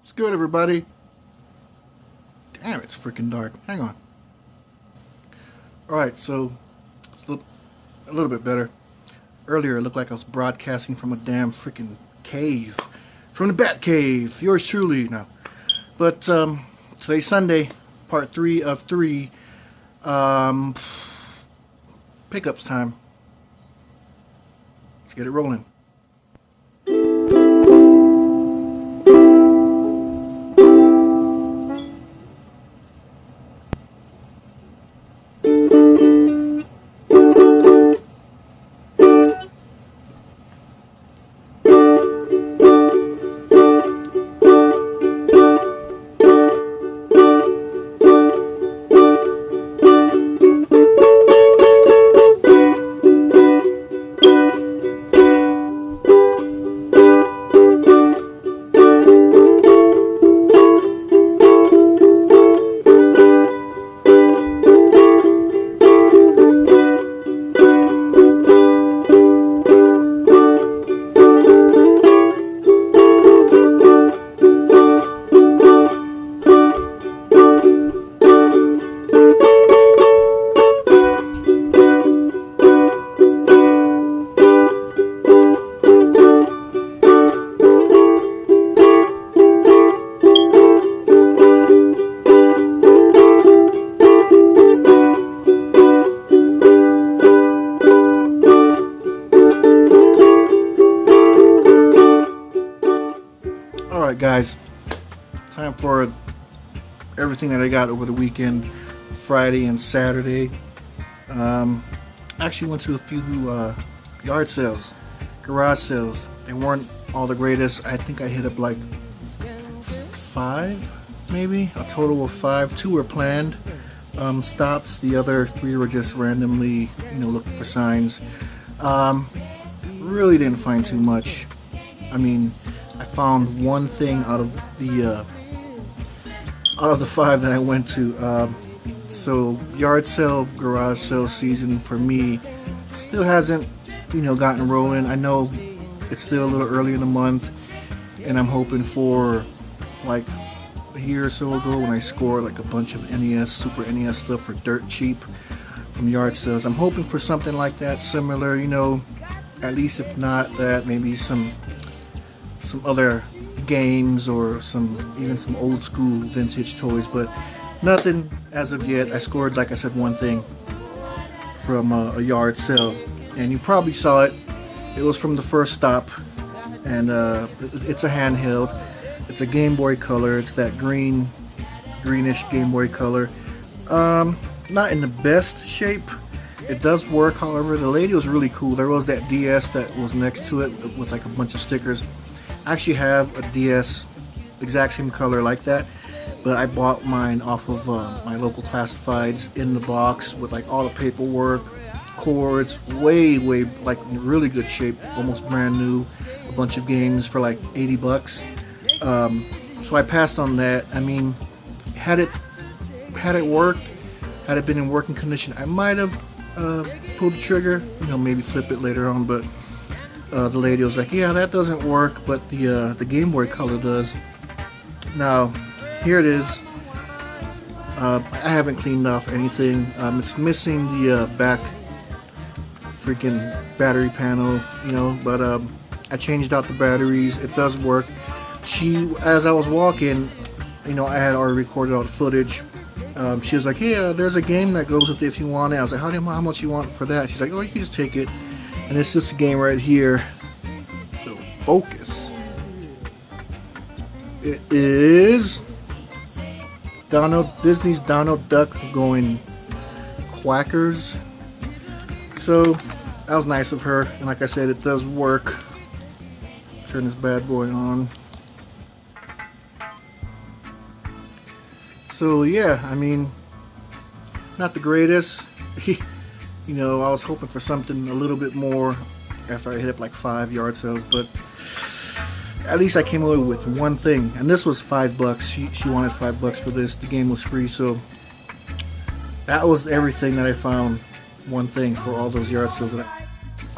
What's good, everybody? Damn, it's freaking dark. Hang on. Alright, so it's a little bit better. Earlier, it looked like I was broadcasting from a damn freaking cave. From the Bat Cave. Yours truly. No. But, today's Sunday, part 3 of 3. Pickups time. Let's get it rolling. Alright guys, time for everything that I got over the weekend, Friday and Saturday. Actually went to a few yard sales, garage sales. They weren't all the greatest. I think I hit up like 5, maybe, a total of 5. 2 were planned stops. The other 3 were just randomly, looking for signs. Really didn't find too much. I mean, I found one thing out of the 5 that I went to. So yard sale, garage sale season for me still hasn't, gotten rolling. I know it's still a little early in the month, and I'm hoping for like a year or so ago when I scored like a bunch of NES, Super NES stuff for dirt cheap from yard sales. I'm hoping for something like that, similar, at least if not that, maybe some other games or even some old school vintage toys, but nothing as of yet. I scored, like I said, one thing from a yard sale, and you probably saw it. It was from the first stop, and it's a handheld. It's a Game Boy Color. It's that greenish Game Boy Color. Not in the best shape. It does work, however. The lady was really cool. There was that DS that was next to it with like a bunch of stickers. I actually have a DS, exact same color like that, but I bought mine off of my local classifieds in the box with like all the paperwork, cords, way like in really good shape, almost brand new, a bunch of games for like 80 bucks. So I passed on that. I mean, had it worked, had it been in working condition, I might have pulled the trigger, maybe flip it later on, but the lady was like, yeah, that doesn't work, but the Game Boy Color does. Now, here it is. I haven't cleaned off anything. It's missing the back freaking battery panel, but I changed out the batteries. It does work. As I was walking, I had already recorded all the footage. She was like, yeah, there's a game that goes with it if you want it. I was like, how much you want for that? She's like, oh, you can just take it. And it's this game right here. So focus. It is Disney's Donald Duck going quackers. So that was nice of her, and like I said, it does work. Turn this bad boy on. So yeah, I mean, not the greatest. I was hoping for something a little bit more after I hit up like 5 yard sales, but at least I came away with one thing, and this was $5. She wanted $5 for this. The game was free, so that was everything that I found. One thing for all those yard sales.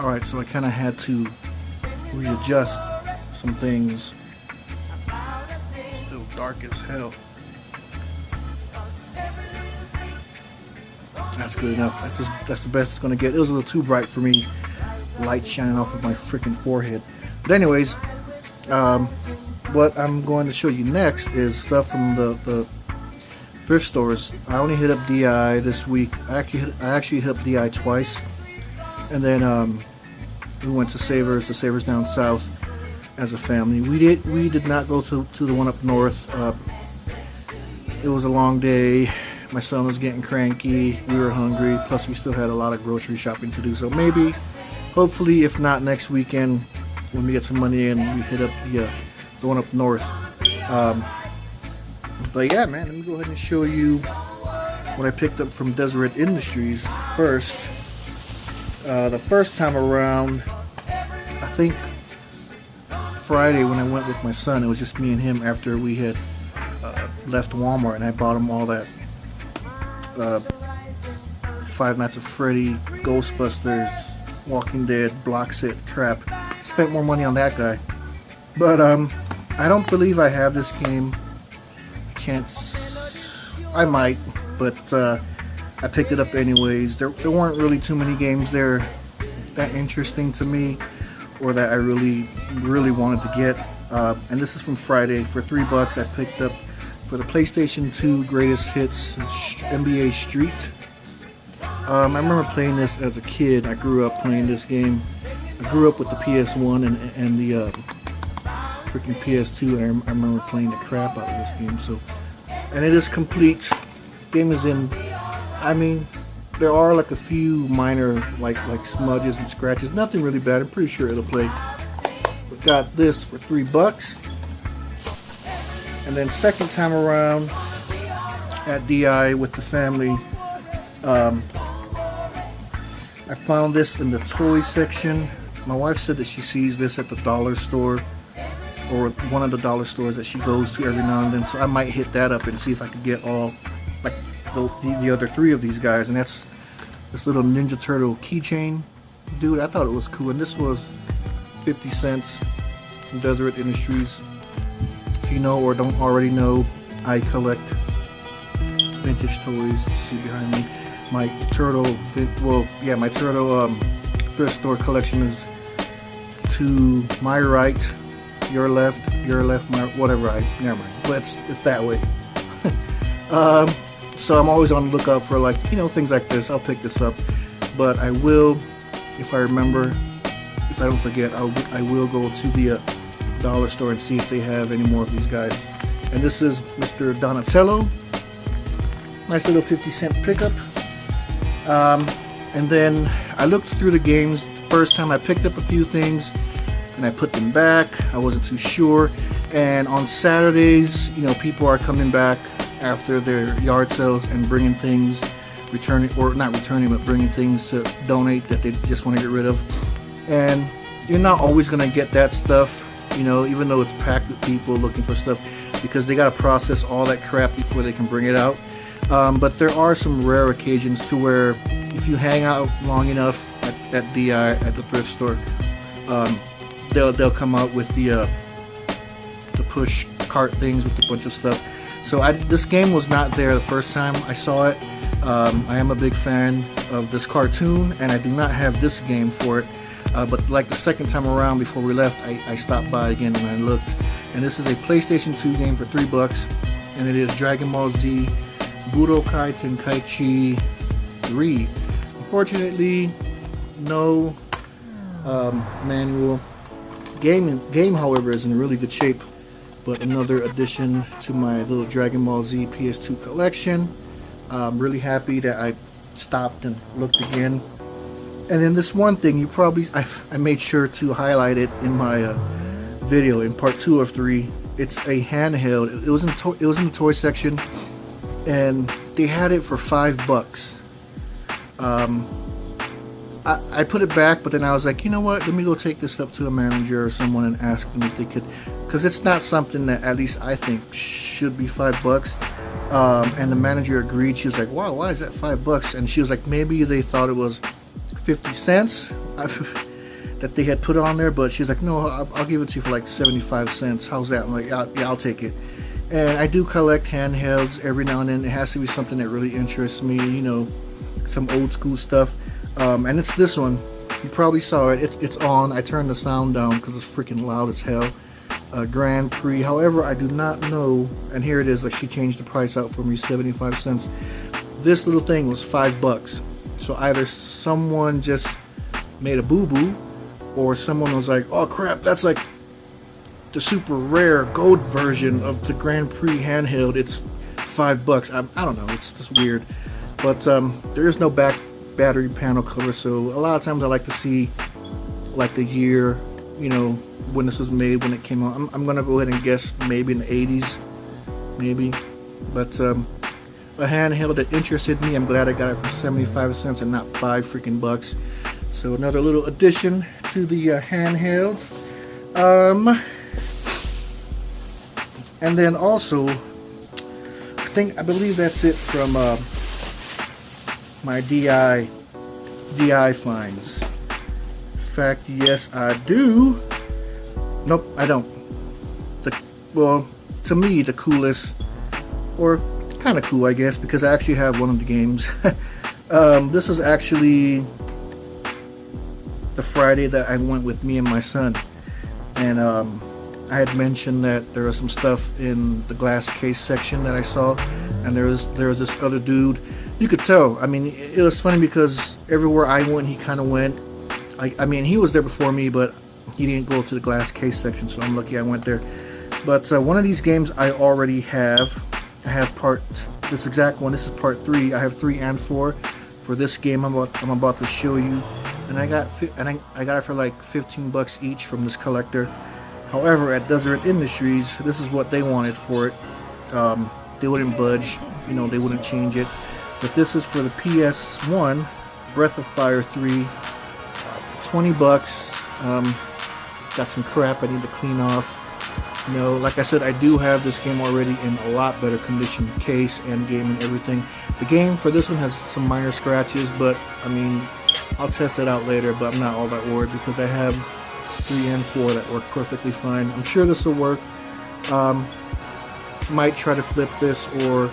Alright, so I kind of had to readjust some things. Still dark as hell. That's good enough. That's the best it's gonna get. It was a little too bright for me. Light shining off of my freaking forehead. But anyways, what I'm going to show you next is stuff from the thrift stores. I only hit up DI this week. I actually hit up DI twice, and then we went to Savers, the Savers down south as a family. We did not go to the one up north. It was a long day. My son was getting cranky. We were hungry. Plus, we still had a lot of grocery shopping to do. So maybe, hopefully, if not next weekend, when we get some money in, we hit up the one up north. But yeah, man, let me go ahead and show you what I picked up from Deseret Industries first. The first time around, I think Friday when I went with my son, it was just me and him after we had left Walmart, and I bought him all that Five Nights at Freddy, Ghostbusters, Walking Dead, block set crap. Spent more money on that guy. But I don't believe I have this game. I might, but I picked it up anyways. There weren't really too many games there that interesting to me, or that I really wanted to get. And this is from Friday for $3. I picked up for the PlayStation 2 Greatest Hits NBA Street. I remember playing this as a kid. I grew up playing this game. I grew up with the PS1 and the freaking PS2. And I remember playing the crap out of this game. So, and it is complete. Game is in. I mean, there are like a few minor like smudges and scratches. Nothing really bad. I'm pretty sure it'll play. We got this for $3. And then second time around at DI with the family, I found this in the toy section. My wife said that she sees this at the dollar store, or one of the dollar stores that she goes to every now and then. So I might hit that up and see if I could get all like the other three of these guys. And that's this little Ninja Turtle keychain. Dude, I thought it was cool. And this was 50 cents from Deseret Industries. If you know or don't already know, I collect vintage toys. You see behind me, my turtle. My turtle thrift store collection is to my right, your left, my whatever. Never mind. But it's that way. So I'm always on the lookout for things like this. I'll pick this up, but I will, if I remember, if I don't forget, I will go to the dollar store and see if they have any more of these guys. And this is Mr. Donatello. Nice little 50-cent pickup. And then I looked through the games. First time I picked up a few things and I put them back. I wasn't too sure. And on Saturdays, people are coming back after their yard sales and bringing things, bringing things to donate that they just want to get rid of. And you're not always going to get that stuff, even though it's packed with people looking for stuff, because they got to process all that crap before they can bring it out. But there are some rare occasions to where if you hang out long enough at DI, at the thrift store, they'll come out with the push cart things with a bunch of stuff. So this game was not there the first time I saw it. I am a big fan of this cartoon, and I do not have this game for it. But like the second time around before we left, I stopped by again and I looked. And this is a PlayStation 2 game for $3, and it is Dragon Ball Z Budokai Tenkaichi 3. Unfortunately, no manual. Game, however, is in really good shape. But another addition to my little Dragon Ball Z PS2 collection. I'm really happy that I stopped and looked again. And then this one thing, I made sure to highlight it in my video in part 2 of 3. It's a handheld. It was in the toy section, and they had it for $5. I put it back, but then I was like, you know what? Let me go take this up to a manager or someone and ask them if they could, because it's not something that at least I think should be $5. And the manager agreed. She was like, wow, why is that $5? And she was like, maybe they thought it was 50 cents that they had put on there, but she's like, no, I'll give it to you for like 75 cents. How's that? I'm like, yeah, I'll take it. And I do collect handhelds every now and then. It has to be something that really interests me, you know, some old school stuff. And it's this one. You probably saw it. It's on. I turned the sound down because it's freaking loud as hell. Grand Prix. However, I do not know. And here it is. Like, she changed the price out for me, 75 cents. This little thing was $5. So either someone just made a boo-boo, or someone was like, oh crap, that's like the super rare gold version of the Grand Prix handheld. It's $5. I don't know. It's just weird. But there is no battery panel cover, so a lot of times I like to see like the year, you know, when this was made, when it came out. I'm gonna go ahead and guess maybe in the 80s, maybe. But a handheld that interested me. I'm glad I got it for 75 cents and not $5 freaking. So another little addition to the handhelds. And then also, I believe that's it from my DI finds. In fact, yes, I do. Nope, I don't. Well, to me, the coolest, or kind of cool, I guess, because I actually have one of the games. This is actually the Friday that I went with me and my son, and I had mentioned that there was some stuff in the glass case section that I saw, and there was this other dude. You could tell. I mean, it was funny because everywhere I went, he kind of went. I mean, he was there before me, but he didn't go to the glass case section, so I'm lucky I went there. But one of these games I already have. I have this exact one. This is part 3. I have 3 and 4 for this game I'm about to show you, and I got it for like $15 each from this collector. However, at Desert Industries, this is what they wanted for it. They wouldn't budge, you know, they wouldn't change it. But this is for the PS1, Breath of Fire 3, $20. Got some crap I need to clean off. You know, like I said, I do have this game already in a lot better condition, case and game and everything. The game for this one has some minor scratches, but I mean, I'll test it out later, but I'm not all that worried because I have 3 and 4 that work perfectly fine. I'm sure this will work. Might try to flip this, or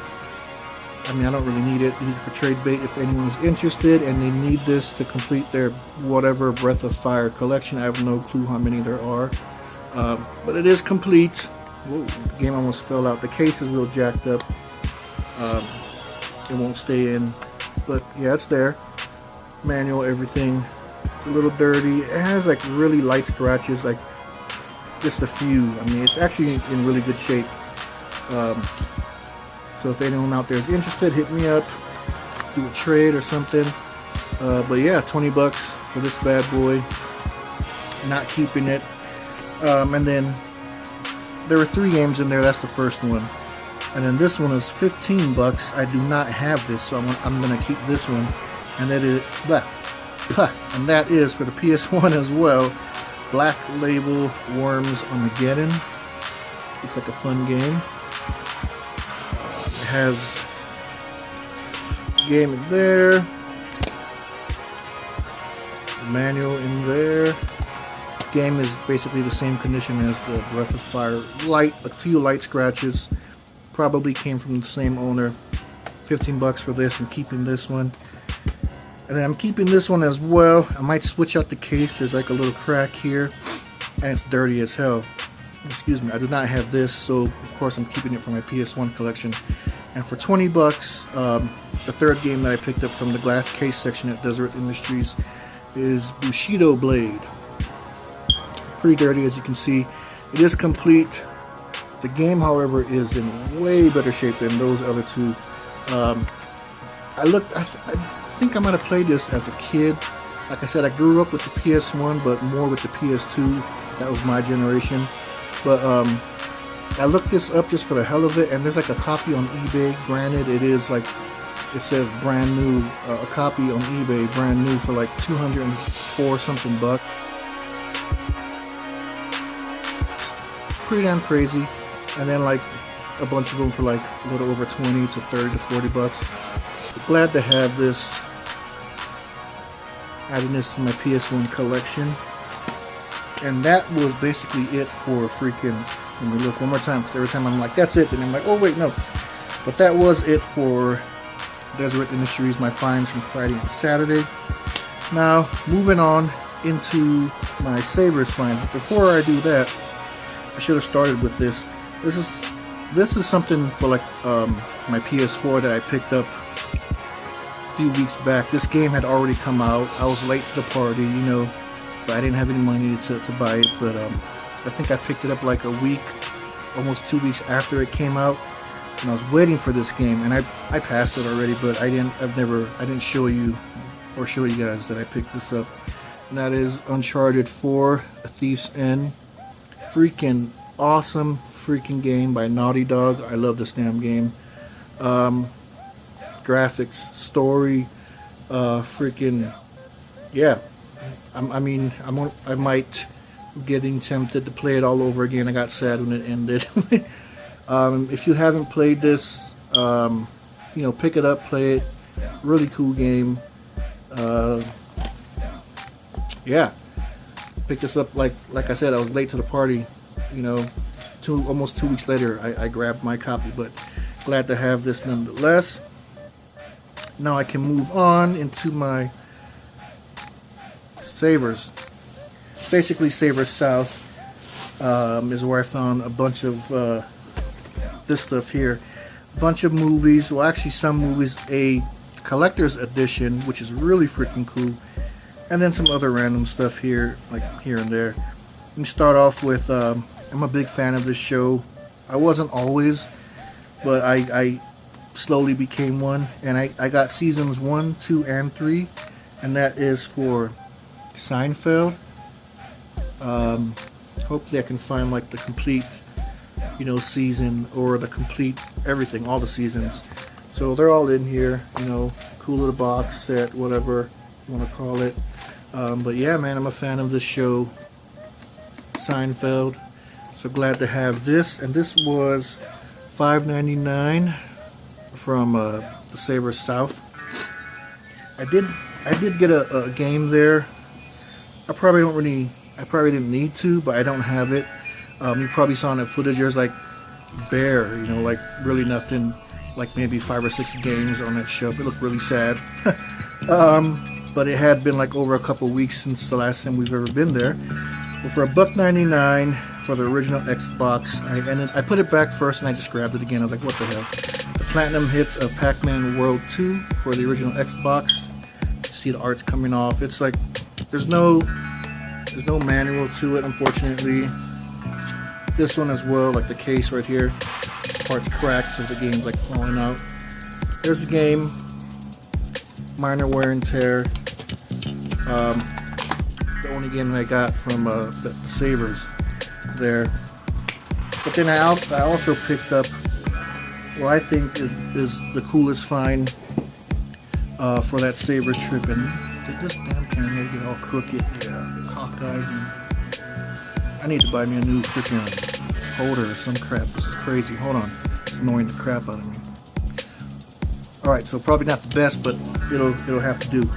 I mean, I don't really need it. Use it for trade bait if anyone's interested and they need this to complete their whatever Breath of Fire collection. I have no clue how many there are. But it is complete. Whoa, the game almost fell out. The case is a little jacked up. It won't stay in. But yeah, it's there. Manual, everything. It's a little dirty. It has like really light scratches, like just a few. I mean, it's actually in really good shape. So if anyone out there is interested, hit me up. Do a trade or something. But yeah, $20 for this bad boy. Not keeping it. And then there were 3 games in there. That's the first one, and then this one is $15. I do not have this, so I'm gonna keep this one, and that is and that is for the PS1 as well. Black Label Worms Armageddon. Looks like a fun game. It has game in there, manual in there. Game is basically the same condition as the Breath of Fire. A few light scratches. Probably came from the same owner. $15 for this. I'm keeping this one. And then I'm keeping this one as well. I might switch out the case. There's like a little crack here, and it's dirty as hell. Excuse me. I do not have this, so of course I'm keeping it for my PS1 collection. And for $20, the third game that I picked up from the glass case section at Desert Industries is Bushido Blade. Pretty dirty, as you can see. It is complete. The game, however, is in way better shape than those other 2. I think I might have played this as a kid. Like I said, I grew up with the PS1, but more with the PS2. That was my generation. But I looked this up just for the hell of it, and there's like a copy on eBay. Granted, it is like, it says brand new, a copy on eBay, brand new, for like 204 something bucks. Pretty damn crazy. And then like a bunch of them for like a little over 20 to 30 to 40 bucks. But glad to have this. Adding this to my PS1 collection. And that was basically it for freaking Let me look one more time, because every time I'm like, that's it, and I'm like, oh wait, no. But that was it for Deseret Industries, my finds from Friday and Saturday. Now, moving on into my Savers finds. Before I do that, I should have started with this. This is something for like my PS4 that I picked up a few weeks back. This game had already come out. I was late to the party, you know, but I didn't have any money to buy it. But I think I picked it up like a week, almost 2 weeks after it came out, and I was waiting for this game, and I passed it already, but I didn't show you guys that I picked this up. And that is Uncharted 4: A Thief's End. Freaking awesome freaking game by Naughty Dog. I love this damn game. Graphics, story, freaking yeah. I might getting tempted to play it all over again. I got sad when it ended. If you haven't played this, you know, pick it up, play it. Really cool game. Yeah, picked this up like I said. I was late to the party. You know, almost 2 weeks later, I grabbed my copy. But glad to have this nonetheless. Now I can move on into my Savers. Basically, Savers South is where I found a bunch of this stuff here. A bunch of movies. Well, actually, some movies. A collector's edition, which is really freaking cool, and then some other random stuff here, like here and there. Let me start off with I'm a big fan of this show. I wasn't always, but I slowly became one, and I got seasons 1, 2, and 3, and that is for Seinfeld. Hopefully I can find like the complete, you know, season, or the complete everything, all the seasons. So they're all in here, you know, cool little box set, whatever you want to call it. But yeah, man, I'm a fan of this show, Seinfeld. So glad to have this, and this was $5.99 from the Savers South. I did get a game there. I probably didn't need to, but I don't have it. You probably saw in the footage there's like bare, you know, like really nothing, like maybe 5 or 6 games on that shelf. It looked really sad. But it had been like over a couple weeks since the last time we've ever been there. But for $1.99 for the original Xbox, I put it back first and I just grabbed it again. I was like, what the hell? The Platinum Hits of Pac-Man World 2 for the original Xbox. You see the art's coming off. It's like there's no manual to it, unfortunately. This one as well, like the case right here, parts cracked, so the game's like falling out. There's the game, minor wear and tear. The only game that I got from the Savers there. But then I also picked up what I think is the coolest find for that Savers trip. And did this damn camera get all crooked? Yeah, cockeyed. I need to buy me a new freaking holder or some crap. This is crazy. Hold on. It's annoying the crap out of me. Alright, so probably not the best, but it'll have to do.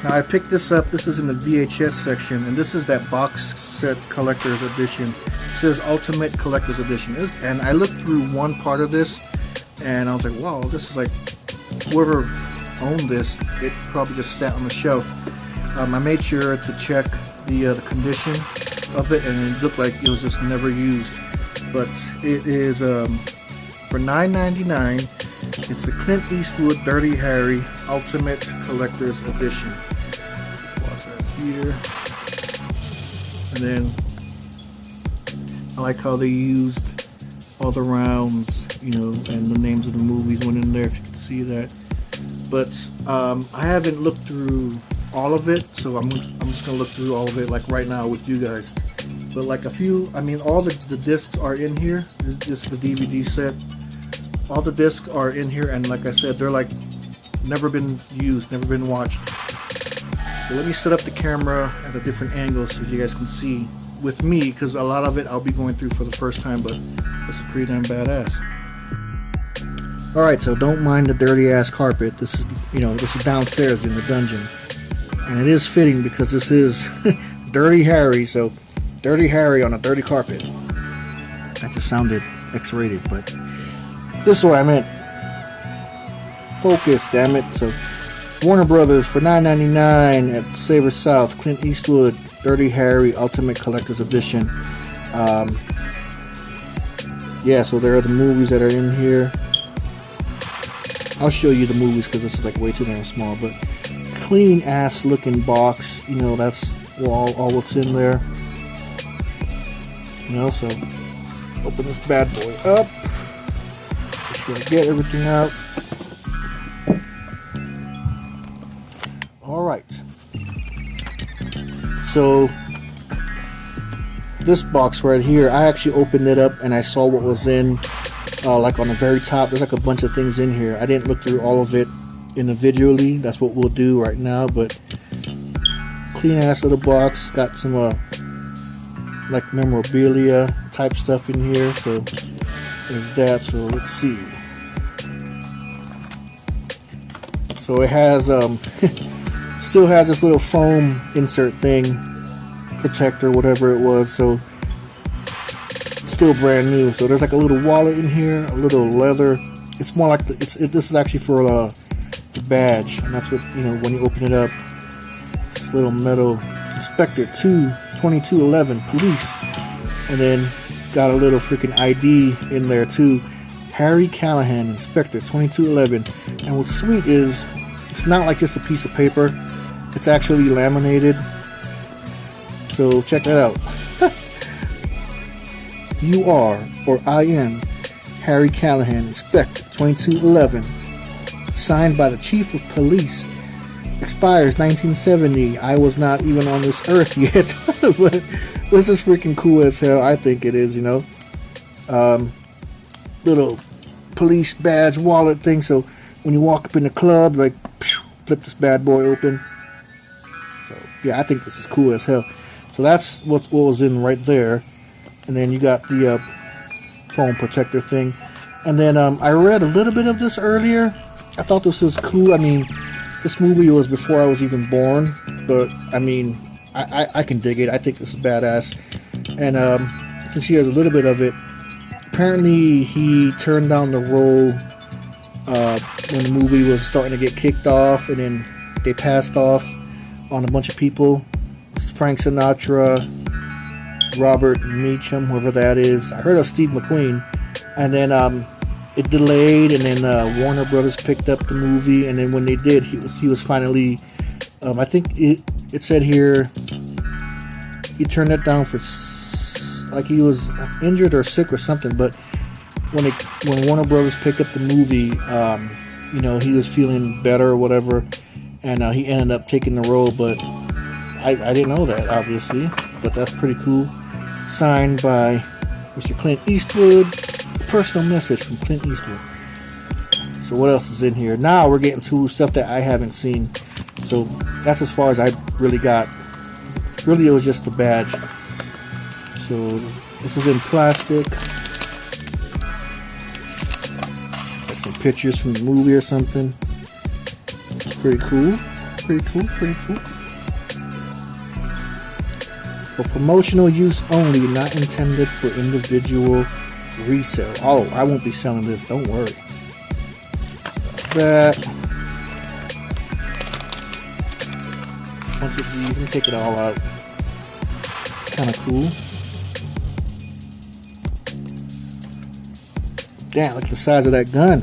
Now I picked this up. This is in the VHS section, and this is that box set collector's edition. It says Ultimate Collector's Edition. And I looked through one part of this, and I was like, wow, this is like, whoever owned this, it probably just sat on the shelf. I made sure to check the condition of it, and it looked like it was just never used. But it is for $9.99. It's the Clint Eastwood Dirty Harry Ultimate Collector's Edition. Watch that here. And then I like how they used all the rounds, you know, and the names of the movies went in there, if you can see that. But I haven't looked through all of it, so I'm just gonna look through all of it like right now with you guys. But like a few, I mean, all the discs are in here. This is the DVD set. All the discs are in here, and like I said, they're like never been used, never been watched. So let me set up the camera at a different angle so you guys can see with me, because a lot of it I'll be going through for the first time, but it's pretty damn badass. Alright, so don't mind the dirty ass carpet. This is, you know, this is downstairs in the dungeon. And it is fitting because this is Dirty Harry, so Dirty Harry on a dirty carpet. That just sounded X-rated, but this is what I meant. Focus, damn it. So Warner Brothers for $9.99 at Savor South. Clint Eastwood, Dirty Harry Ultimate Collector's Edition. Yeah, so there are the movies that are in here. I'll show you the movies because this is like way too damn small, but clean ass looking box. You know, that's all what's in there. You know, so open this bad boy up. Just gonna get everything out. Alright. So this box right here, I actually opened it up and I saw what was in. Like on the very top, there's like a bunch of things in here. I didn't look through all of it individually. That's what we'll do right now. But clean ass little box. Got some like memorabilia type stuff in here. So there's that. So let's see. So it has still has this little foam insert thing, protector, whatever it was. So still brand new. So there's like a little wallet in here, a little leather. It's more like this is actually for the badge, and that's what, you know, when you open it up. This little metal Inspector 2211 Police, and then got a little freaking ID in there too. Harry Callahan, Inspector 2211. And what's sweet is it's not like just a piece of paper. It's actually laminated. So check that out. You are, or I am, Harry Callahan, Inspector 2211. Signed by the Chief of Police. Expires 1970. I was not even on this earth yet. But this is freaking cool as hell. I think it is, you know. Little police badge wallet thing. So when you walk up in the club, like, flip this bad boy open. So yeah, I think this is cool as hell. So that's what was in right there. And then you got the foam protector thing. And then I read a little bit of this earlier. I thought this was cool. I mean, this movie was before I was even born. But, I mean, I can dig it. I think this is badass. And you can see there's a little bit of it. Apparently, he turned down the role when the movie was starting to get kicked off. And then they passed off on a bunch of people. Frank Sinatra, Robert Meacham, whoever that is. I heard of Steve McQueen, and then it delayed, and then Warner Brothers picked up the movie, and then when they did, he was finally. I think it said here he turned it down for like he was injured or sick or something. But when Warner Brothers picked up the movie, you know, he was feeling better or whatever, and he ended up taking the role. But I didn't know that, obviously, but that's pretty cool. Signed by Mr. Clint Eastwood. A personal message from Clint Eastwood. So what else is in here? Now we're getting to stuff that I haven't seen. So that's as far as I really got. Really, it was just the badge. So this is in plastic. Got some pictures from the movie or something. Pretty cool. Pretty cool. Pretty cool. For promotional use only, not intended for individual resale. Oh, I won't be selling this, don't worry. That. Bunch of these, let me take it all out. It's kind of cool. Damn, look at the size of that gun.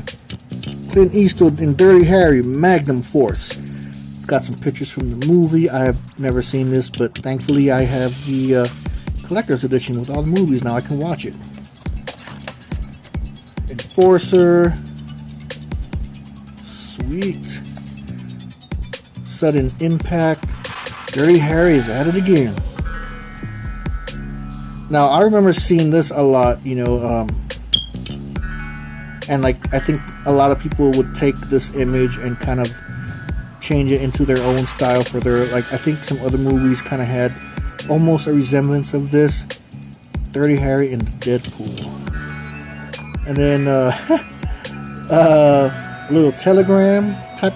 Clint Eastwood in Dirty Harry, Magnum Force. It's got some pictures from the movie. I have never seen this, but thankfully I have the collector's edition with all the movies. Now I can watch it. Enforcer. Sweet. Sudden Impact. Dirty Harry is at it again. Now I remember seeing this a lot, you know, and like I think a lot of people would take this image and kind of change it into their own style for their, like, I think some other movies kind of had almost a resemblance of this. Dirty Harry and Deadpool. And then little telegram type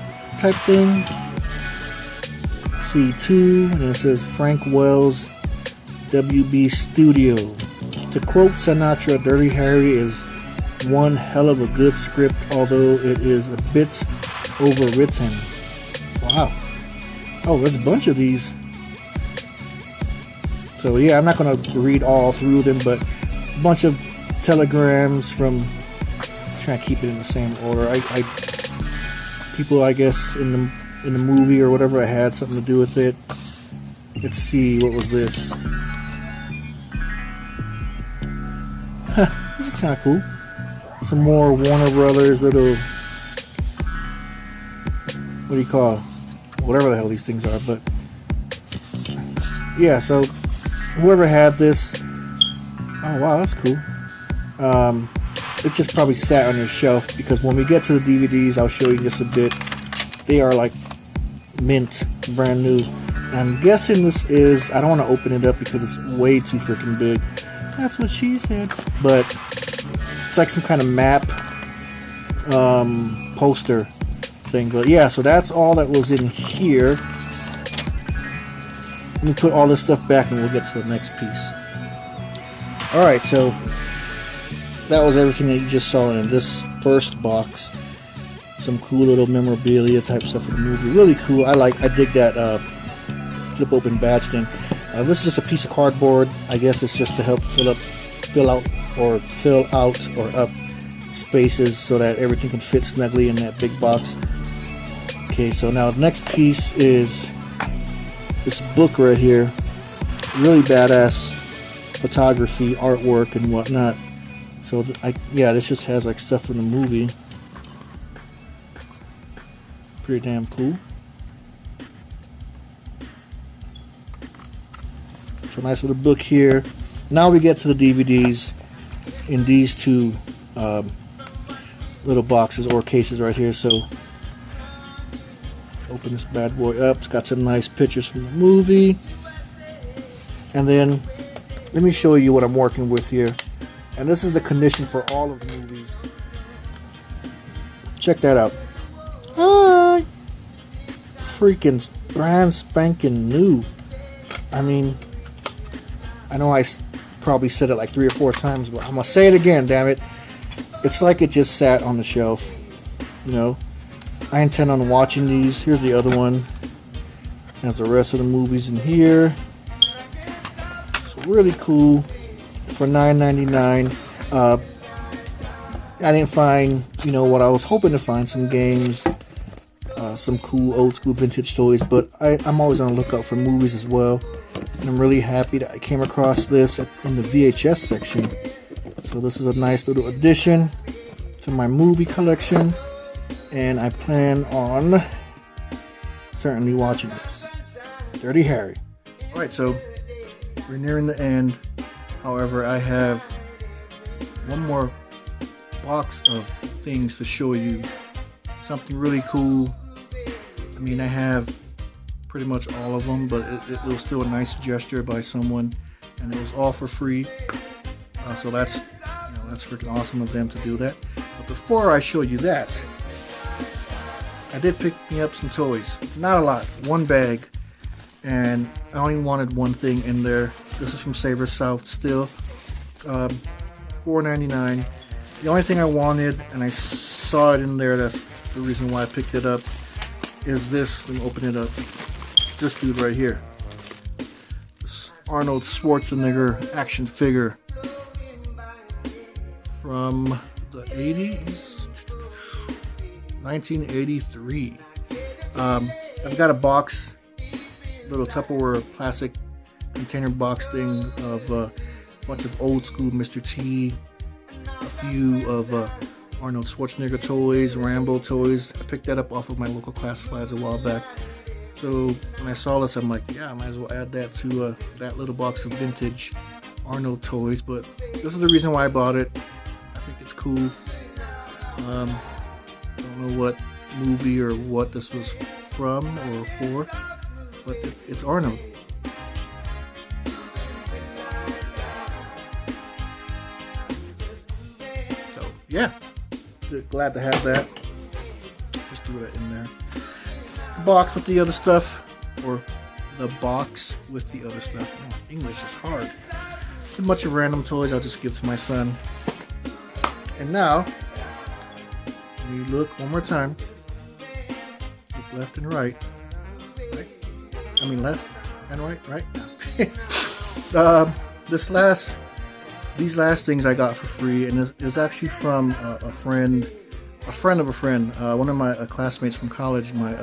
thing. C2, and it says Frank Wells WB Studio To quote Sinatra, Dirty Harry is one hell of a good script, although it is a bit overwritten. Wow. Oh, there's a bunch of these. So yeah, I'm not going to read all through them, but a bunch of telegrams from, trying to keep it in the same order. People, I guess, in the movie or whatever, I had something to do with it. Let's see, what was this? This is kind of cool. Some more Warner Brothers little, what do you call, whatever the hell these things are, but yeah, so whoever had this, oh wow, that's cool. It just probably sat on your shelf, because when we get to the DVDs, I'll show you just a bit. They are like mint, brand new. I'm guessing this is, I don't want to open it up because it's way too freaking big. That's what she said. But it's like some kind of map poster thing. But yeah, so that's all that was in here. Let me put all this stuff back and we'll get to the next piece. Alright, so that was everything that you just saw in this first box. Some cool little memorabilia type stuff for the movie. Really cool. I dig that flip open badge thing. This is just a piece of cardboard. I guess it's just to help fill out or up spaces so that everything can fit snugly in that big box. Okay, so now the next piece is this book right here. Really badass photography, artwork, and whatnot. So yeah, this just has like stuff from the movie. Pretty damn cool. So nice little book here. Now we get to the DVDs in these two little boxes or cases right here. So open this bad boy up. It's got some nice pictures from the movie. And then let me show you what I'm working with here. And this is the condition for all of the movies. Check that out. Hi! Freaking brand spanking new. I mean, I know I probably said it like 3 or 4 times, but I'm gonna say it again, damn it. It's like it just sat on the shelf. You know, I intend on watching these. Here's the other one. Has the rest of the movies in here. So really cool for $9.99. I didn't find, you know, what I was hoping to find, some games, some cool old school vintage toys, but I'm always on the lookout for movies as well. And I'm really happy that I came across this in the VHS section. So this is a nice little addition to my movie collection, and I plan on certainly watching this. Dirty Harry. Alright, so we're nearing the end. However, I have one more box of things to show you. Something really cool. I mean, I have pretty much all of them, but it was still a nice gesture by someone, and it was all for free. So that's freaking awesome of them to do that. But before I show you that, I did pick me up some toys. Not a lot, one bag, and I only wanted one thing in there. This is from Savers South still, $4.99. The only thing I wanted, and I saw it in there, that's the reason why I picked it up, is this. Let me open it up. This dude right here. This Arnold Schwarzenegger action figure from the 80s, 1983. I've got a box, little Tupperware plastic container box thing of a bunch of old school Mr. T, a few of Arnold Schwarzenegger toys, Rambo toys. I picked that up off of my local classifieds a while back. So when I saw this, I'm like, yeah, I might as well add that to that little box of vintage Arnold toys. But this is the reason why I bought it. I think it's cool. I don't know what movie or what this was from or for, but it's Arnold. So yeah, glad to have that. Just threw that in there. The box with the other stuff, or the box with the other stuff. Oh, English is hard. a bunch of random toys I'll just give to my son. And now, we look one more time. Look left and right. Right? I mean left and right? These last things I got for free, and it's actually from a friend of a friend. One of my classmates from college, my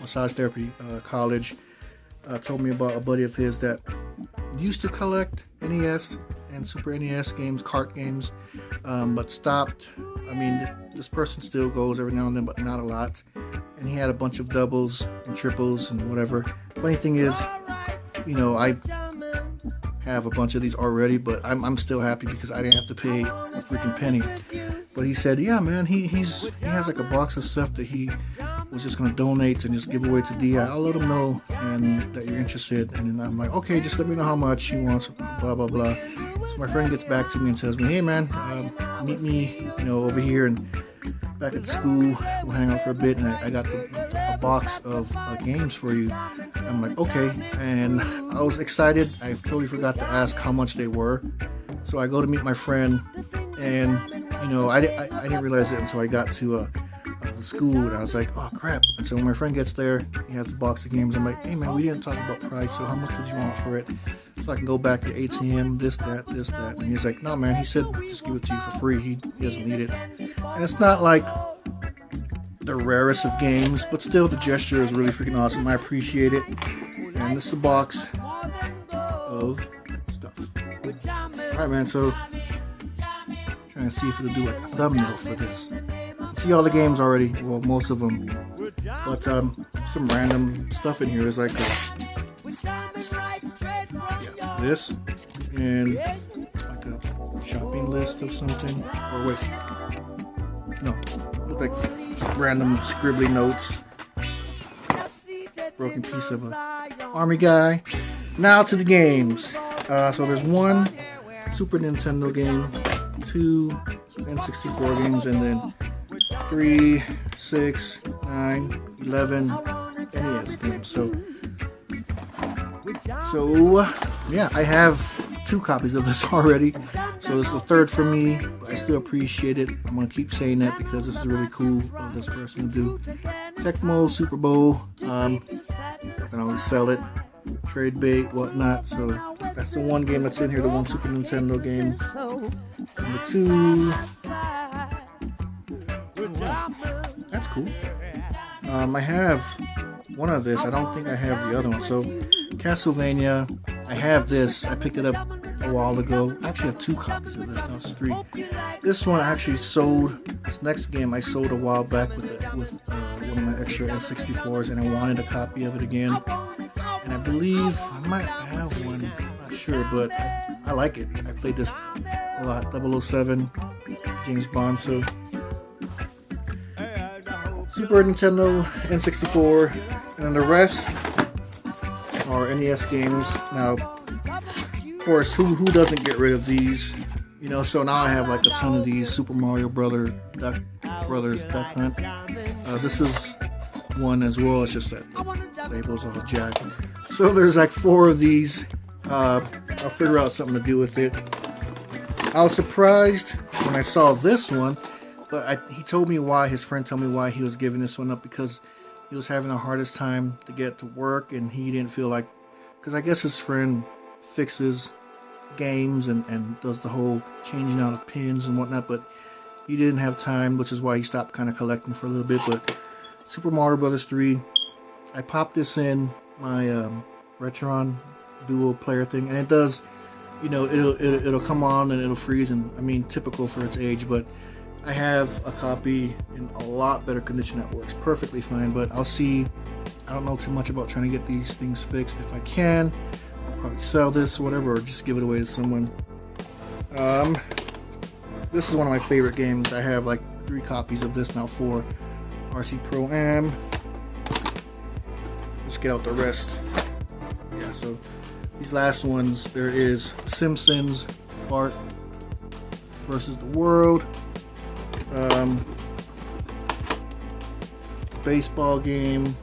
massage therapy college, told me about a buddy of his that used to collect NES and Super NES games, cart games, but stopped. I mean, this person still goes every now and then, but not a lot. And he had a bunch of doubles and triples and whatever. Funny thing is, you know, I have a bunch of these already, but I'm still happy because I didn't have to pay a freaking penny. But he said, yeah, man, he has like a box of stuff that he was just gonna donate and just give away to DI. I'll let him know and that you're interested. And then I'm like, okay, just let me know how much he wants, blah blah blah. So my friend gets back to me and tells me, hey man, meet me, you know, over here and back at the school. We'll hang out for a bit, and I got a box of games for you. I'm like, okay, and I was excited. I totally forgot to ask how much they were. So I go to meet my friend, and you know, I didn't realize it until I got to the school, and I was like, oh crap. And so when my friend gets there, he has the box of games. I'm like, hey man, we didn't talk about price, so how much would you want for it? So I can go back to ATM, this, that. And he's like, no man, he said just give it to you for free. He doesn't need it. And it's not like the rarest of games, but still the gesture is really freaking awesome. I appreciate it. And this is a box of stuff. Alright man, so trying to see if it'll do like a thumbnail for this. See all the games already, well most of them, but some random stuff in here. Is like this and like a shopping list of something, or wait, no, look like random scribbly notes, broken piece of a army guy. Now to the games. So there's one Super Nintendo game, two N64 games, and then 3, 6, 9, 11 NES games. So yeah, I have 2 copies of this already. So this is the third for me, but I still appreciate it. I'm gonna keep saying that because this is really cool of this person to do. Tecmo Super Bowl. I can always sell it, trade bait, whatnot. So that's the one game that's in here, the one Super Nintendo game. And the 2. That's cool. I have one of this. I don't think I have the other one. So Castlevania, I have this. I picked it up a while ago. I actually have 2 copies of this. Now it's 3. This one I actually sold. This next game I sold a while back with one of my extra N64s, and I wanted a copy of it again. And I believe I might have one. I'm not sure, but I like it. I played this a lot. 007, James Bond. So Super Nintendo, N64, and then the rest are NES games. Now, of course, who doesn't get rid of these? You know, so now I have like a ton of these. Super Mario Brothers Duck Hunt. This is one as well. It's just that the label's all jacked. So there's like 4 of these. I'll figure out something to do with it. I was surprised when I saw this one. But he told me why, his friend told me why he was giving this one up, because he was having the hardest time to get to work, and he didn't feel like, because I guess his friend fixes games and does the whole changing out of pins and whatnot, but he didn't have time, which is why he stopped kind of collecting for a little bit. But Super Mario Brothers 3, I popped this in my Retron dual player thing, and it does, you know, it'll come on and it'll freeze, and I mean, typical for its age, but I have a copy in a lot better condition that works perfectly fine. But I'll see. I don't know too much about trying to get these things fixed. If I can, I'll probably sell this or whatever, or just give it away to someone. This is one of my favorite games. I have like 3 copies of this now, 4. RC Pro Am. Let's get out the rest. Yeah, so these last ones, there is Simpsons, Bart versus the World. Baseball game,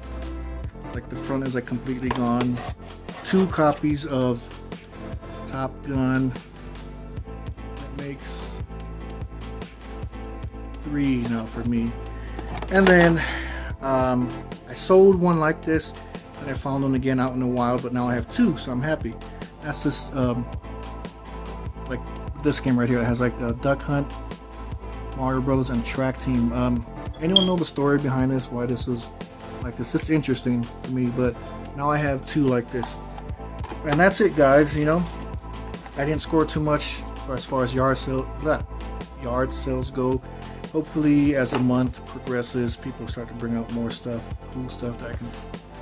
like the front is like completely gone. 2 copies of Top Gun. That makes 3 now for me. And then I sold one like this, and I found one again out in the wild, but now I have 2, so I'm happy. That's this like this game right here. It has like the Duck Hunt, Mario Brothers, and Track Team. Anyone know the story behind this? Why this is like this? It's interesting to me, but now I have 2 like this. And that's it, guys. You know, I didn't score too much as far as yard sales go. Hopefully, as the month progresses, people start to bring out more stuff, cool stuff that I can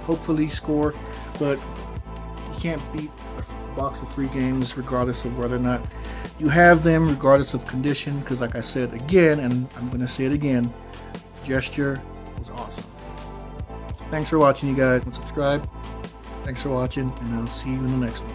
hopefully score. But you can't beat a box of free games regardless of whether or not you have them, regardless of condition. Because like I said again, and I'm going to say it again, gesture was awesome. So thanks for watching, you guys. Subscribe. Thanks for watching, and I'll see you in the next one.